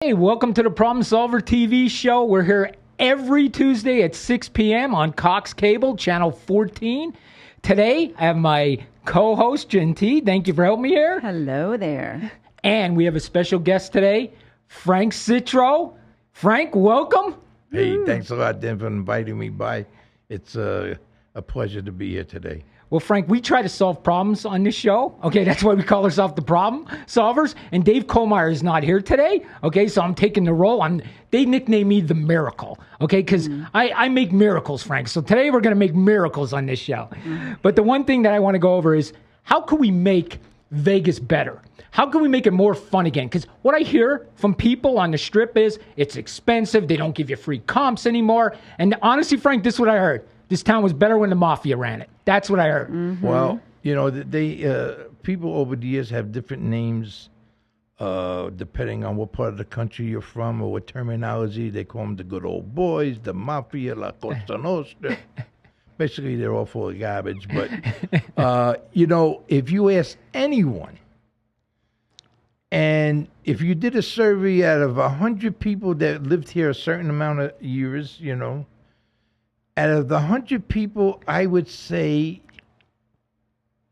Hey, welcome to the Problem Solver TV show. We're here every Tuesday at 6 p.m. on Cox Cable, channel 14. Today, I have my co-host, Jen T. Thank you for helping me here. Hello there. And we have a special guest today, Frank Citro. Frank, welcome. Hey, thanks a lot, Dan, for inviting me by. It's a pleasure to be here today. Well, Frank, we try to solve problems on this show. Okay, that's why we call ourselves the Problem Solvers. And Dave Kohlmeier is not here today. Okay, so I'm taking the role. They nickname me the Miracle. Okay, because I make miracles, Frank. So today we're going to make miracles on this show. But the one thing that I want to go over is how can we make Vegas better? How can we make it more fun again? Because what I hear from people on the Strip is it's expensive. They don't give you free comps anymore. And honestly, Frank, this is what I heard. This town was better when the Mafia ran it. That's what I heard. Mm-hmm. Well, you know, people over the years have different names depending on what part of the country you're from or what terminology. They call them the good old boys, the Mafia, La Costa Nostra. Basically, they're all full of garbage. But, you know, if you ask anyone, and if you did a survey out of 100 people that lived here a certain amount of years, you know, out of the 100 people, I would say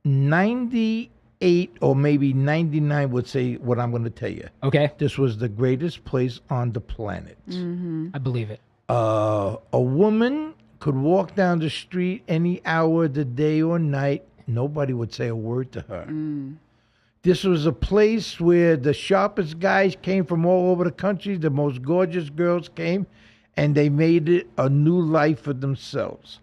98 or maybe 99 would say what I'm going to tell you. Okay. This was the greatest place on the planet. I believe it. A woman could walk down the street any hour of the day or night. Nobody would say a word to her. This was a place where the sharpest guys came from all over the country. The most gorgeous girls came. And they made it a new life for themselves.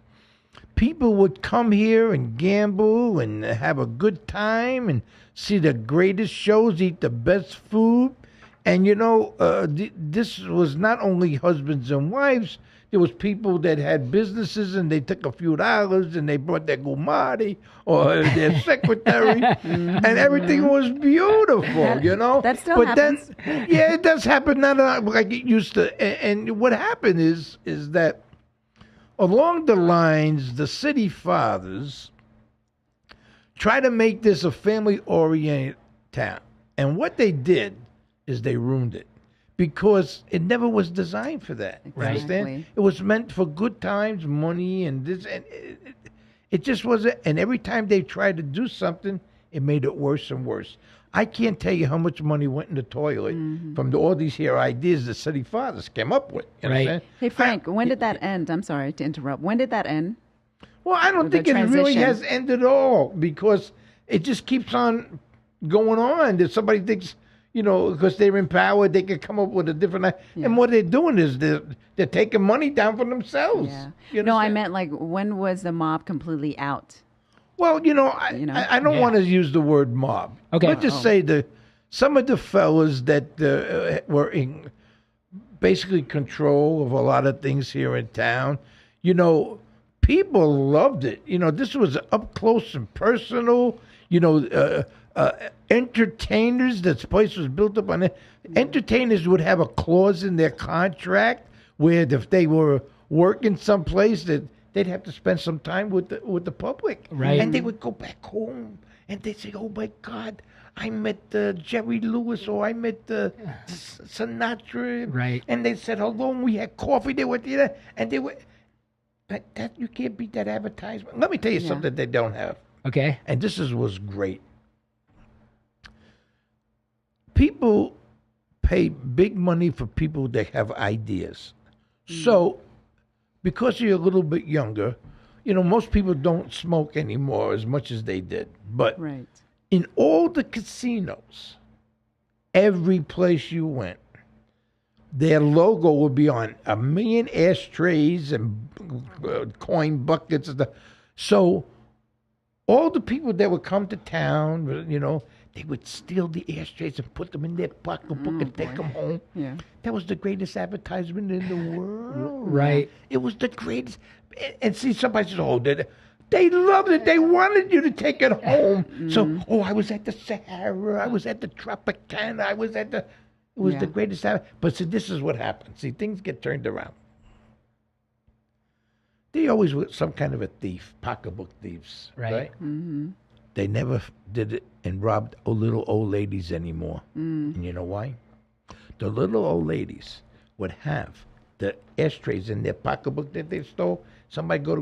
People would come here and gamble and have a good time and see the greatest shows, eat the best food. And, you know, this was not only husbands and wives. There was people that had businesses and they took a few dollars and they brought their gumari or their secretary and everything was beautiful, you know. That still happens. Then, yeah, it does happen, not like it used to. And what happened is that along the lines, the city fathers try to make this a family-oriented town. And what they did is they ruined it. Because it never was designed for that. Exactly. Understand? It was meant for good times, money, and this, and it just wasn't. And every time they tried to do something, it made it worse and worse. I can't tell you how much money went in the toilet from all these here ideas the city fathers came up with. You understand? Hey, Frank, when did that end? I'm sorry to interrupt. When did that end? Well, I don't think it really has ended at all because it just keeps on going on. That somebody thinks, you know, because they're in power, they can come up with a different. Yeah. And what they're doing is they're taking money down for themselves. Yeah. You No, I understand? meant like when was the mob completely out? Well, I don't want to use the word mob. Okay. Let's just say some of the fellas that were in basically control of a lot of things here in town, you know, people loved it. You know, this was up close and personal. You know, entertainers, this place was built up on it. Entertainers would have a clause in their contract where if they were working someplace that they'd have to spend some time with the public. Right. And they would go back home and they'd say, oh my God, I met Jerry Lewis or I met Sinatra. Right. And they said hello and we had coffee. They were there and they were, but that you can't beat that advertisement. Let me tell you something they don't have. Okay. And this was great. People pay big money for people that have ideas. So, because you're a little bit younger, you know, most people don't smoke anymore as much as they did. But Right. in all the casinos, every place you went, their logo would be on a million ashtrays and coin buckets and stuff. So all the people that would come to town, you know, they would steal the ashtrays and put them in their pocketbook and take them home. Yeah. That was the greatest advertisement in the world. Right. It was the greatest. And see, somebody says, oh, they loved it. They wanted you to take it home. So, I was at the Sahara. I was at the Tropicana. I was at the... It was the greatest. But see, this is what happens. See, things get turned around. They always were some kind of a thief, pocketbook thieves. Right? Mm-hmm. They never did it and robbed little old ladies anymore. And you know why? the little old ladies would have the ashtrays in their pocketbook that they stole. Somebody go to